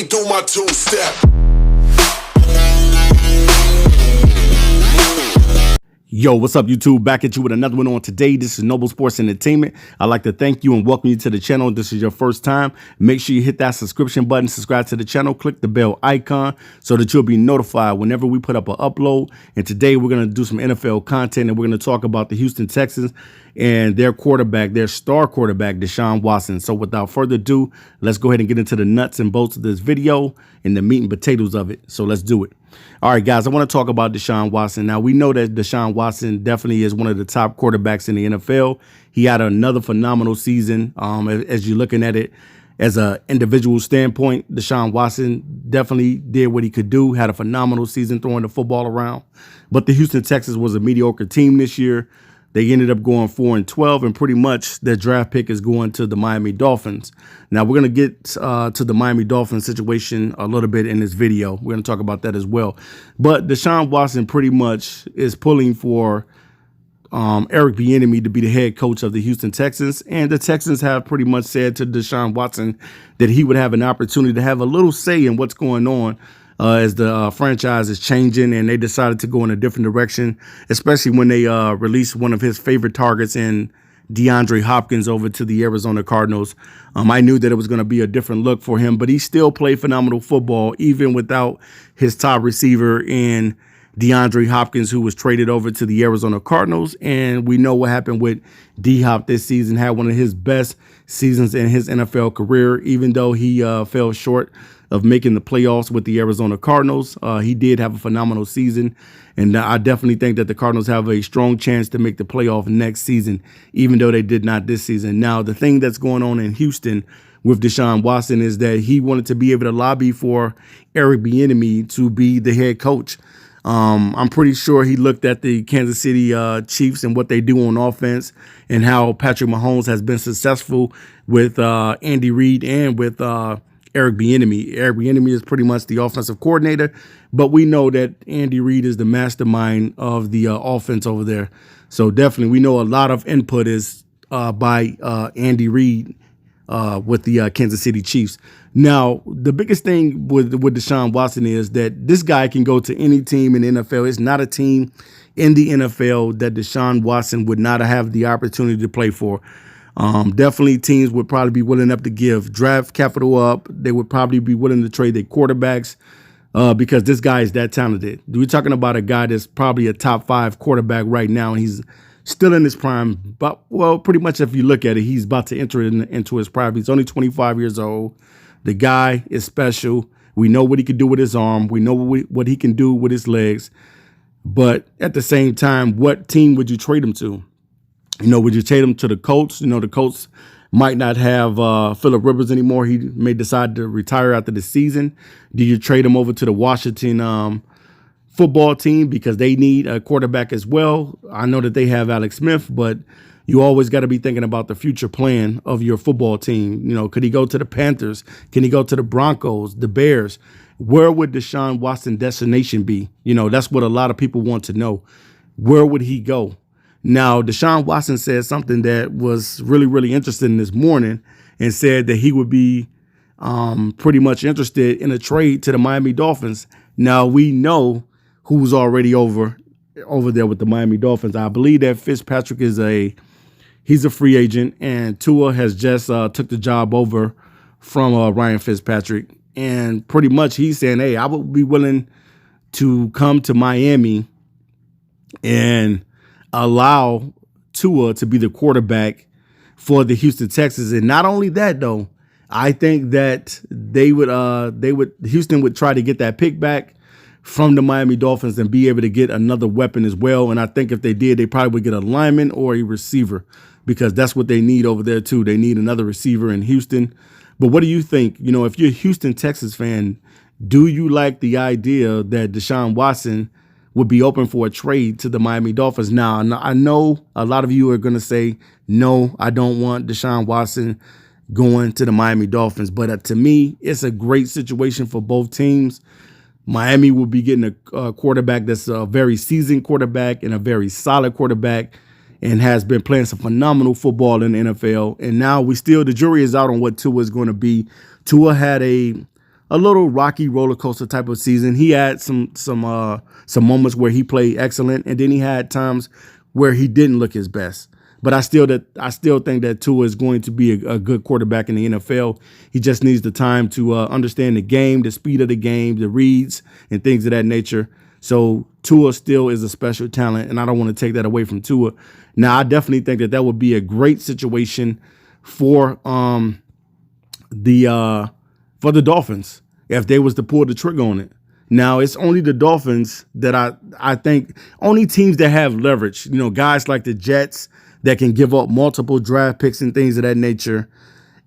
me do my two-step. Yo, what's up, YouTube? Back at you with another one on today. This is Noble Sports Entertainment. I'd like to thank you and welcome you to the channel. If this is your first time, make sure you hit that subscription button, subscribe to the channel, click the bell icon so that you'll be notified whenever we put up an upload. And today we're going to do some NFL content, and we're going to talk about the Houston Texans and their quarterback, their star quarterback, Deshaun Watson. So without further ado, let's go ahead and get into the nuts and bolts of this video and the meat and potatoes of it. So let's do it. All right, guys, I want to talk about Deshaun Watson. Now, we know that Deshaun Watson definitely is one of the top quarterbacks in the NFL. He had another phenomenal season. As you're looking at it as an individual standpoint, Deshaun Watson definitely did what he could do, had a phenomenal season throwing the football around. But the Houston Texans was a mediocre team this year. They ended up going 4-12, and pretty much their draft pick is going to the Miami Dolphins. Now, we're going to get to the Miami Dolphins situation a little bit in this video. We're going to talk about that as well. But Deshaun Watson pretty much is pulling for Eric Bieniemy to be the head coach of the Houston Texans. And the Texans have pretty much said to Deshaun Watson that he would have an opportunity to have a little say in what's going on as the franchise is changing, and they decided to go in a different direction, especially when they released one of his favorite targets in DeAndre Hopkins over to the Arizona Cardinals. I knew that it was going to be a different look for him, but he still played phenomenal football, even without his top receiver in DeAndre Hopkins, who was traded over to the Arizona Cardinals. And we know what happened with D-Hop this season, had one of his best seasons in his NFL career, even though he fell short of making the playoffs with the Arizona Cardinals. He did have a phenomenal season, and I definitely think that the Cardinals have a strong chance to make the playoff next season, even though they did not this season. Now, the thing that's going on in Houston with Deshaun Watson is that he wanted to be able to lobby for Eric Bieniemy to be the head coach. I'm pretty sure he looked at the Kansas City Chiefs and what they do on offense and how Patrick Mahomes has been successful with Andy Reid and with Eric Bieniemy. Eric Bieniemy is pretty much the offensive coordinator, but we know that Andy Reid is the mastermind of the offense over there. So definitely we know a lot of input is by Andy Reid with the Kansas City Chiefs. Now, the biggest thing with Deshaun Watson is that this guy can go to any team in the NFL. It's not a team in the NFL that Deshaun Watson would not have the opportunity to play for. Definitely teams would probably be willing up to give draft capital up. They would probably be willing to trade their quarterbacks because this guy is that talented. We're talking about a guy that's probably a top 5 quarterback right now, and he's still in his prime. But, well, pretty much if you look at it, he's about to enter into his prime. He's only 25 years old. The guy is special. We know what he can do with his arm. We know what he can do with his legs. But at the same time, what team would you trade him to? You know, would you trade him to the Colts? You know, the Colts might not have Phillip Rivers anymore. He may decide to retire after the season. Do you trade him over to the Washington football team because they need a quarterback as well? I know that they have Alex Smith, but you always got to be thinking about the future plan of your football team. You know, could he go to the Panthers? Can he go to the Broncos, the Bears? Where would Deshaun Watson's destination be? You know, that's what a lot of people want to know. Where would he go? Now, Deshaun Watson said something that was really, really interesting this morning and said that he would be pretty much interested in a trade to the Miami Dolphins. Now, we know who's already over there with the Miami Dolphins. I believe that Fitzpatrick is he's a free agent, and Tua has just took the job over from Ryan Fitzpatrick. And pretty much he's saying, hey, I would be willing to come to Miami and allow Tua to be the quarterback for the Houston Texans. And not only that, though, I think that Houston would try to get that pick back from the Miami Dolphins and be able to get another weapon as well. And I think if they did, they probably would get a lineman or a receiver because that's what they need over there too. They need another receiver in Houston. But what do you think? You know, if you're a Houston Texans fan, do you like the idea that Deshaun Watson would be open for a trade to the Miami Dolphins? Now, I know a lot of you are going to say, no, I don't want Deshaun Watson going to the Miami Dolphins. But to me, it's a great situation for both teams. Miami will be getting a quarterback that's a very seasoned quarterback and a very solid quarterback and has been playing some phenomenal football in the NFL. And now the jury is out on what Tua is going to be. Tua had a a little rocky roller coaster type of season. He had some moments where he played excellent, and then he had times where he didn't look his best. But I still think that Tua is going to be a good quarterback in the NFL. He just needs the time to understand the game, the speed of the game, the reads, and things of that nature. So Tua still is a special talent, and I don't want to take that away from Tua. Now, I definitely think that would be a great situation for the Dolphins if they was to pull the trigger on it. Now, it's only the Dolphins that I think, only teams that have leverage, guys like the Jets that can give up multiple draft picks and things of that nature.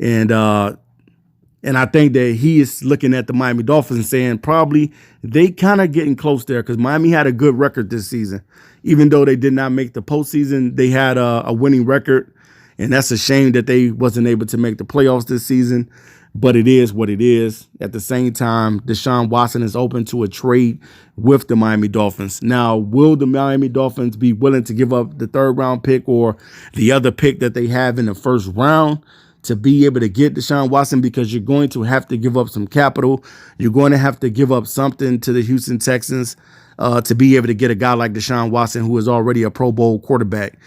And I think that he is looking at the Miami Dolphins and saying probably they kind of getting close there, because Miami had a good record this season. Even though they did not make the postseason, they had a winning record. And that's a shame that they wasn't able to make the playoffs this season. But it is what it is. At the same time, Deshaun Watson is open to a trade with the Miami Dolphins. Now, will the Miami Dolphins be willing to give up the 3rd round pick or the other pick that they have in the 1st round to be able to get Deshaun Watson? Because you're going to have to give up some capital. You're going to have to give up something to the Houston Texans to be able to get a guy like Deshaun Watson, who is already a Pro Bowl quarterback.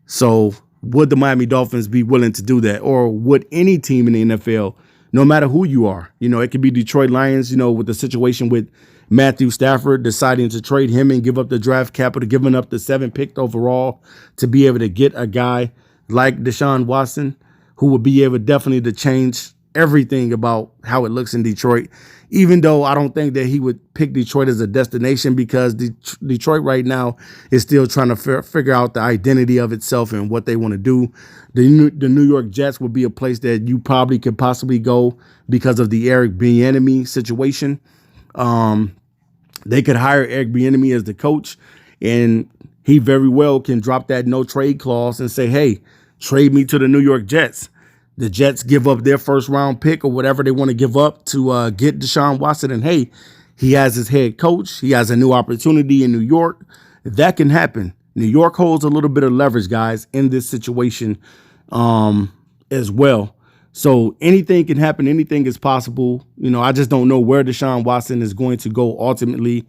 So would the Miami Dolphins be willing to do that? Or would any team in the NFL, no matter who you are, it could be Detroit Lions, with the situation with Matthew Stafford deciding to trade him and give up the draft capital, giving up the 7th pick overall to be able to get a guy like Deshaun Watson, who would be able definitely to change everything about how it looks in Detroit, even though I don't think that he would pick Detroit as a destination, because Detroit right now is still trying to figure out the identity of itself and what they want to do. The New York Jets would be a place that you probably could possibly go because of the Eric Bieniemy situation. They could hire Eric Bieniemy as the coach, and he very well can drop that no trade clause and say, hey, trade me to the New York Jets. The Jets give up their 1st round pick or whatever they want to give up to get Deshaun Watson. And hey, he has his head coach. He has a new opportunity in New York. That can happen. New York holds a little bit of leverage, guys, in this situation as well. So anything can happen. Anything is possible. I just don't know where Deshaun Watson is going to go ultimately.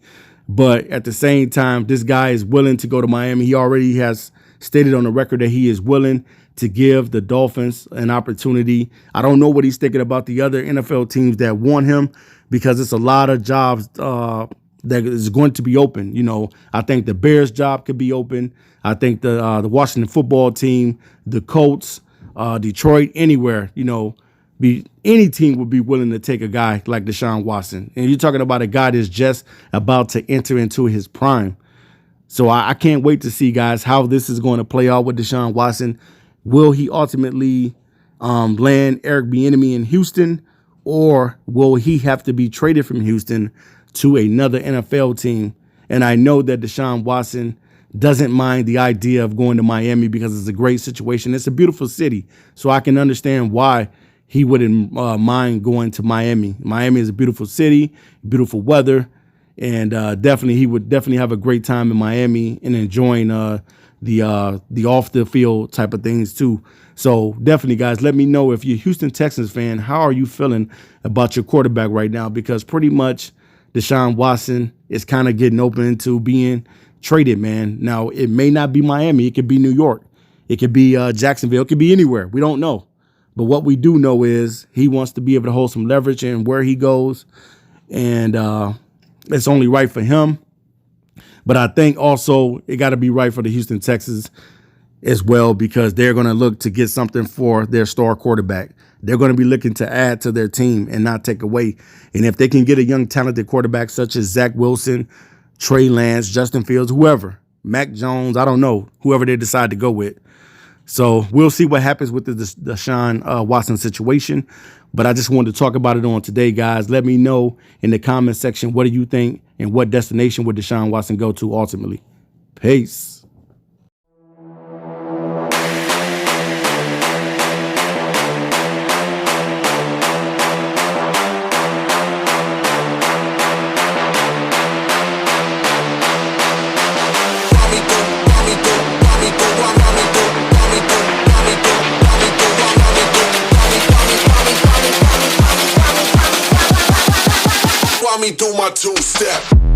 But at the same time, this guy is willing to go to Miami. He already has stated on the record that he is willing to give the Dolphins an opportunity. I don't know what he's thinking about the other NFL teams that want him, because it's a lot of jobs that is going to be open. I think the Bears job could be open. I think the Washington football team, the Colts, Detroit, anywhere, any team would be willing to take a guy like Deshaun Watson. And you're talking about a guy that's just about to enter into his prime. So I can't wait to see, guys, how this is going to play out with Deshaun Watson. Will he ultimately land Eric Bieniemy in Houston, or will he have to be traded from Houston to another NFL team? And I know that Deshaun Watson doesn't mind the idea of going to Miami because it's a great situation. It's a beautiful city, so I can understand why he wouldn't mind going to Miami. Miami is a beautiful city, beautiful weather, and he would definitely have a great time in Miami and enjoying the off the field type of things too. So definitely, guys, let me know if you're a Houston Texans fan, how are you feeling about your quarterback right now? Because pretty much Deshaun Watson is kind of getting open to being traded, man. Now, it may not be Miami. It could be New York. It could be Jacksonville. It could be anywhere. We don't know. But what we do know is he wants to be able to hold some leverage in where he goes. And it's only right for him. But I think also it got to be right for the Houston Texans as well, because they're going to look to get something for their star quarterback. They're going to be looking to add to their team and not take away. And if they can get a young, talented quarterback such as Zach Wilson, Trey Lance, Justin Fields, whoever, Mac Jones, I don't know, whoever they decide to go with. So we'll see what happens with the Deshaun Watson situation. But I just wanted to talk about it on today, guys. Let me know in the comment section, what do you think and what destination would Deshaun Watson go to ultimately? Peace. while me do my two-step.